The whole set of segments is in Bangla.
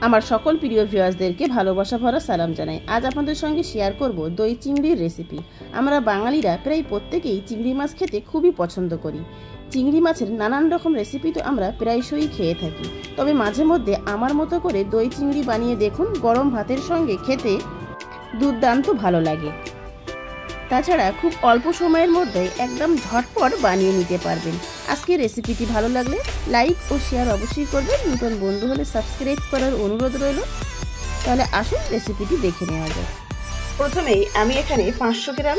আমার সকল প্রিয় ভিউয়ার্সদেরকে ভালোবাসা ভরা সালাম জানাই। আজ আপনাদের সঙ্গে শেয়ার করব দই চিংড়ির রেসিপি। আমরা বাঙালিরা প্রায় প্রত্যেকেই চিংড়ি মাছ খেতে খুবই পছন্দ করি। চিংড়ি মাছের নানান রকম রেসিপি তো আমরা প্রায়শই খেয়ে থাকি, তবে মাঝে মধ্যে আমার মতো করে দই চিংড়ি বানিয়ে দেখুন, গরম ভাতের সঙ্গে খেতে দুর্দান্ত ভালো লাগে। তাছাড়া খুব অল্প সময়ের মধ্যে একদম ঝটপট বানিয়ে নিতে পারবেন। আজকের রেসিপিটি ভালো লাগলে লাইক ও শেয়ার অবশ্যই করবেন। নতুন বন্ধু হলে সাবস্ক্রাইব করার অনুরোধ রইল। তাহলে আসুন রেসিপিটি দেখে নেওয়া যাক। প্রথমেই আমি এখানে 500 গ্রাম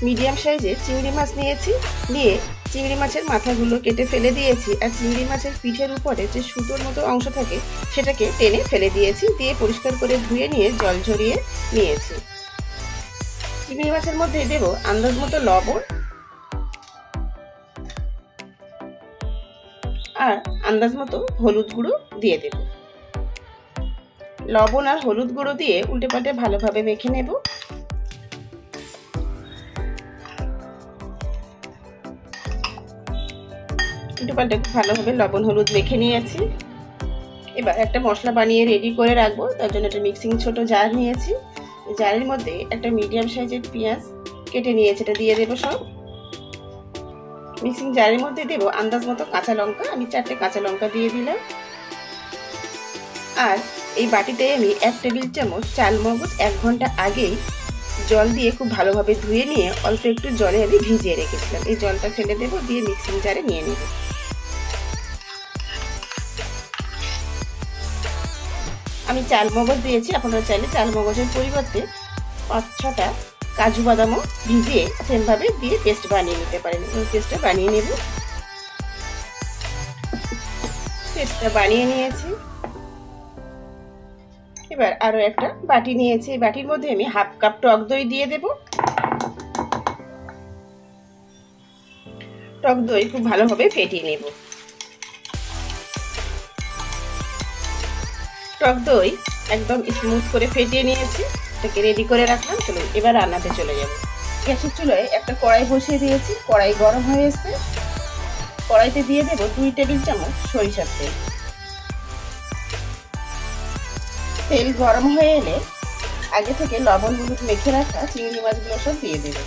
মিডিয়াম সাইজের চিংড়ি মাছ নিয়েছি। নিয়ে চিংড়ি মাছের মাথাগুলো কেটে ফেলে দিয়েছি, আর চিংড়ি মাছের পিঠের উপরে যে সুতোর মতো অংশ থাকে সেটাকে টেনে ফেলে দিয়েছি। দিয়ে পরিষ্কার করে ধুয়ে নিয়ে জল ঝরিয়ে নিয়েছি। চিংড়ি মাছের মধ্যে দেব আন্দাজ মতো লবণ আর আন্দাজ মতো হলুদ গুঁড়ো দিয়ে দেব। লবণ আর হলুদ গুঁড়ো দিয়ে উল্টে পাল্টে ভালোভাবে মেখে নেব। উল্টে পাল্টে ভালোভাবে লবণ হলুদ মেখে নিয়েছি। এবার একটা মশলা বানিয়ে রেডি করে রাখবো। তার জন্য একটা মিক্সিং ছোট জার নিয়েছি। জারের মধ্যে একটা মিডিয়াম সাইজের পেঁয়াজ কেটে নিয়েছি, এটা দিয়ে দেবো সব। মিক্সিং জারের মধ্যে দেবো আন্দাজ মতো কাঁচা লঙ্কা, আমি 4টে কাঁচা লঙ্কা দিয়ে দিলাম। আর এই বাটিতে আমি 1 টেবিল চামচ চাল মগজ 1 ঘন্টা আগেই জল দিয়ে খুব ভালোভাবে ধুয়ে নিয়ে অল্প একটু জলে আমি ভিজিয়ে রেখেছিলাম। এই জলটা ফেলে দেবো, দিয়ে মিক্সিং জারে নিয়ে নেব। আমি চাল মগজ দিয়েছি, আপনারা চাইলে চাল মগজের পরিবর্তে 5-6টা কাজু বাদামও ভিজিয়ে সেমভাবে দিয়ে পেস্ট বানিয়ে নিতে পারেন। এই পেস্টটা বানিয়ে নেব। পেস্টটা বানিয়ে নিয়েছি। এবার আরো একটা বাটি নিয়েছি। এই বাটির মধ্যে আমি 1/2 কাপ টক দই দিয়ে দেব। টক দই খুব ভালোভাবে ফেটিয়ে নেব। টক দই একদম স্মুথ করে ফেটিয়ে নিয়েছি, এটাকে রেডি করে রাখলাম। চলুন এবার রান্নাতে চলে যাব। গ্যাসের চুলায় একটা কড়াই বসিয়ে দিয়েছি। কড়াই গরম হয়ে এসেছে। কড়াইতে দিয়ে দেব 2 টেবিল চামচ সরিষার তেল। তেল গরম হয়ে এলে আগে থেকে লবণ হলুদ মেখে রাখা চিংড়ি মাছগুলো সব দিয়ে দেব।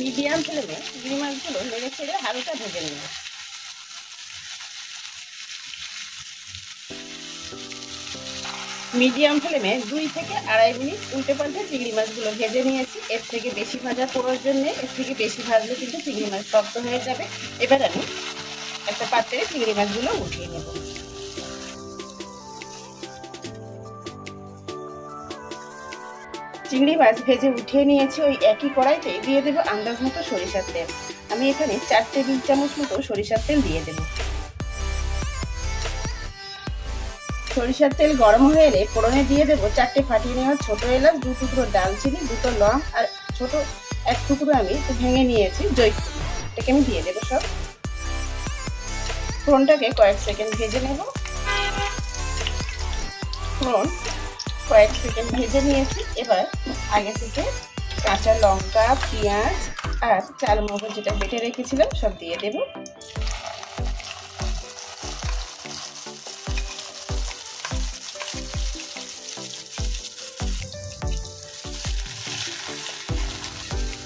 মিডিয়াম ফ্লেমে চিংড়ি মাছগুলো নেড়ে ছেড়ে হালকা ভেজে নেব। মিডিয়াম ফ্লেমে 2 থেকে 2.5 মিনিট উল্টে পাল্টে চিংড়ি মাছগুলো ভেজে নিয়েছি। এর থেকে বেশি ভাজা প্রয়োজন নেই, এর থেকে বেশি ভাজলে কিন্তু চিংড়ি মাছ শক্ত হয়ে যাবে। এবার আমি একটা পাত্রে চিংড়ি মাছগুলো উঠিয়ে নেব। চিংড়ি মাছ ভেজে উঠিয়ে নিয়েছি। ওই একই কড়াইতে দিয়ে দেবো আন্দাজ মতো সরিষার তেল। আমি এখানে 4 টেবিল চামচ মতো সরিষার তেল দিয়ে দেব। সরিষার তেল গরম হয়ে এলে ফোড়নে দিয়ে দেবো 4টে ফাটিয়ে নেওয়া ছোট এলাচ, 2 টুকরো দালচিনি, 2টো লং আর ছোট 1 টুকরো আমি ভেঙে নিয়েছি জয়িত্রী। এটাকে আমি দিয়ে দেবো সব। ফোড়নটাকে কয়েক সেকেন্ড ভেজে নেব। ফোড়ন কয়েক সেকেন্ড ভেজে নিয়েছি। এবার আগে থেকে কাঁচা লঙ্কা, পেঁয়াজ আর চাল মগজ যেটা বেটে রেখেছিলাম সব দিয়ে দেব।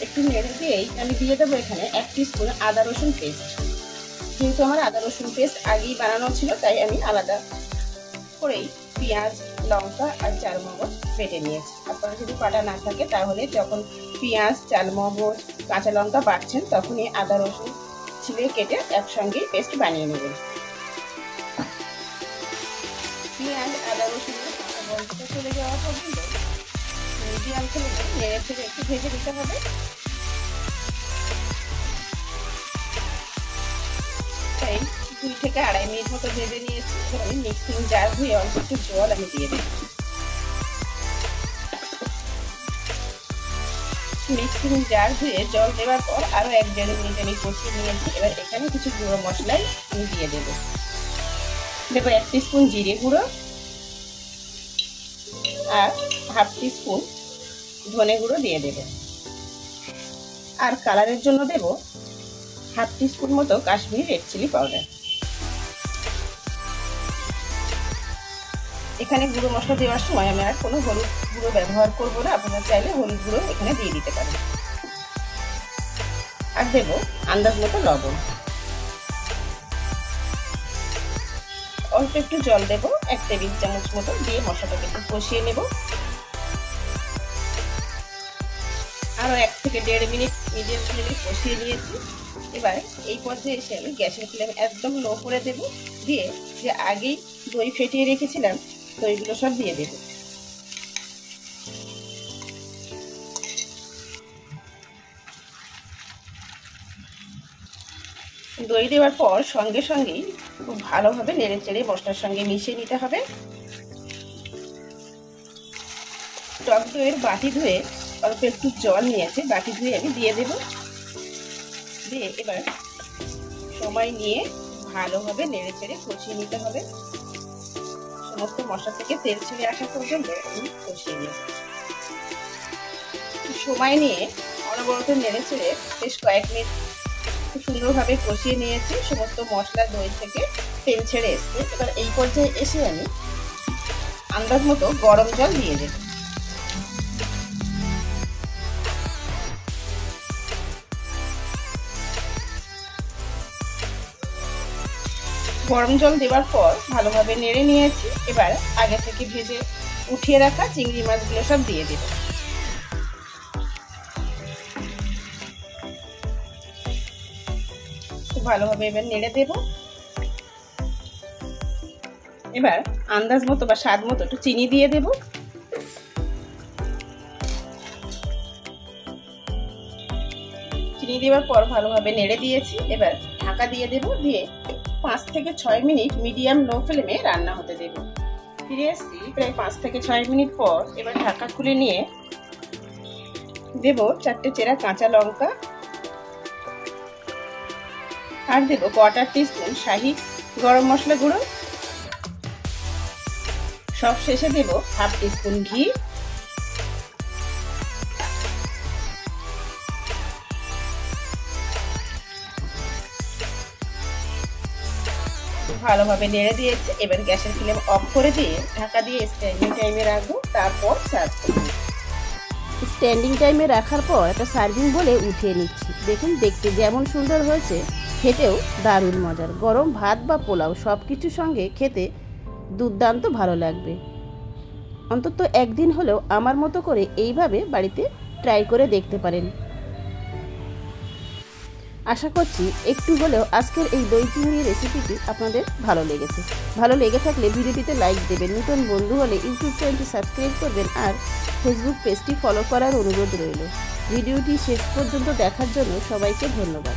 একটু নেড়ে দিয়েই আমি দিয়ে দেবো এখানে 1 টিস্পুন আদা রসুন পেস্ট। যেহেতু আমার আদা রসুন পেস্ট আগেই বানানো ছিল, তাই আমি আলাদা করেই পেঁয়াজ, লঙ্কা আর চাল মগজ বেটে নিয়েছি। আপনারা যদি বাটা না থাকে তাহলে যখন পেঁয়াজ, চাল মগজ, কাঁচা লঙ্কা বাটছেন তখনই আদা রসুন ছিলে কেটে একসঙ্গে পেস্ট বানিয়ে নেবেন। পেঁয়াজ, আদা রসুনের গন্ধটা চলে যাওয়া পর্যন্ত মিডিয়াম ফ্লেমে নেড়ে ছেড়ে একটু ভেজে দিতে হবে। তাই 2 থেকে 2.5 মিনিট মতো ভেজে নিয়েছি। এবার আমি মিক্সিং জার ধুয়ে অল্প একটু জল আমি দিয়ে দিই। মিক্সিং জার ধুয়ে জল দেওয়ার পর আরো 1-1.5 মিনিট আমি কষিয়ে নিয়েছি। এবার এখানে কিছু গুঁড়ো মশলাই আমি দিয়ে দেবো। 1 টিস্পুন জিরে গুঁড়ো, আর হাফ টিস্পুন ধনে গুঁড়ো দিয়ে দেব। আর কালারের জন্য দেব হাফ টিস্পুন মতো কাশ্মীরি রেড চিলি পাউডার। এখানে গুঁড়ো মশলা দেওয়ার সময় আমি আর কোনো হলুদ গুঁড়ো ব্যবহার করব না, আপনারা চাইলে হলুদ গুঁড়ো এখানে দিয়ে দিতে পারেন। আর দেব আন্দাজ মতো লবণ। অল্প একটু জল দেব, 1 টেবিল চামচ মতো, দিয়ে মশলাটাকে একটু কষিয়ে নেব। আরও 1 থেকে 1.5 মিনিট মিডিয়াম ফ্লেমে কষিয়ে নিয়েছি। এবার এই পর্যায়ে এসে আমি গ্যাসের ফ্লেম একদম লো করে দেব, দিয়ে যে আগেই দই ফেটিয়ে রেখেছিলাম দইগুলো সব দিয়ে দেব। দই দেওয়ার পর সঙ্গে সঙ্গেই খুব ভালোভাবে নেড়ে চেড়ে মশলার সঙ্গে মিশিয়ে নিতে হবে। টক দইয়ের বাটি ধুয়ে অল্প একটু জল নিয়েছে, বাটি ধুয়ে আমি দিয়ে দেব। দিয়ে এবার সময় নিয়ে ভালোভাবে নেড়ে চেড়ে কষিয়ে নিতে হবে। সমস্ত মশলা থেকে তেল ছেড়ে আসা পর্যন্ত আমি কষিয়ে নেব। সময় নিয়ে অনবরত নেড়ে চেড়ে বেশ কয়েক মিনিট খুব সুন্দরভাবে কষিয়ে নিয়েছি। সমস্ত মশলা দই থেকে তেল ছেড়ে এসছে। এবার এই পর্যায়ে এসে আমি আন্দাজ মতো গরম জল দিয়ে দেব। গরম জল দেওয়ার পর ভালোভাবে নেড়ে নিয়েছি। এবার আগে থেকে ভেজে উঠিয়ে রাখা চিংড়ি মাছগুলো সব দিয়ে দেব। ভালোভাবে এবার নেড়ে দেব। এবার আন্দাজ মতো বা স্বাদ মতো একটু চিনি দিয়ে দেব। চিনি দেওয়ার পর ভালোভাবে নেড়ে দিয়েছি। এবার ঢাকা দিয়ে দেব, দিয়ে 5 থেকে 6 মিনিট মিডিয়াম লো ফ্লেমে রান্না হতে দেব। ফিরে এসেছি প্রায় 5 থেকে 6 মিনিট পর। এবার ঢাকা খুলে নিয়ে দেব 4টে চেরা কাঁচা লঙ্কা, আর দেব 1/4 টিস্পুন শাহি গরম মশলা গুঁড়ো। সব শেষে দেব হাফ টিস্পুন ঘি। ভালোভাবে নেড়ে দিয়েছি। এবার গ্যাসের ফ্লেম অফ করে দিয়ে ঢাকা দিয়ে স্ট্যান্ডিং টাইমে রাখবো, তারপর সার্ভ করব। স্ট্যান্ডিং টাইমে রাখার পর একটা সার্ভিং বলে উঠিয়ে নিচ্ছি। দেখুন দেখতে যেমন সুন্দর হয়েছে, খেতেও দারুণ মজার। গরম ভাত বা পোলাও সব কিছুর সঙ্গে খেতে দুর্দান্ত ভালো লাগবে। অন্তত একদিন হলেও আমার মতো করে এইভাবে বাড়িতে ট্রাই করে দেখতে পারেন। আশা করছি একটু হলেও আজকের এই দই চিংড়ি রেসিপিটি আপনাদের ভালো লেগেছে। ভালো লেগে থাকলে ভিডিওটিতে লাইক দেবেন, নতুন বন্ধু হলে ইউটিউব চ্যানেলটি সাবস্ক্রাইব করবেন, আর ফেসবুক পেজটি ফলো করার অনুরোধ রইল। ভিডিওটি শেষ পর্যন্ত দেখার জন্য সবাইকে ধন্যবাদ।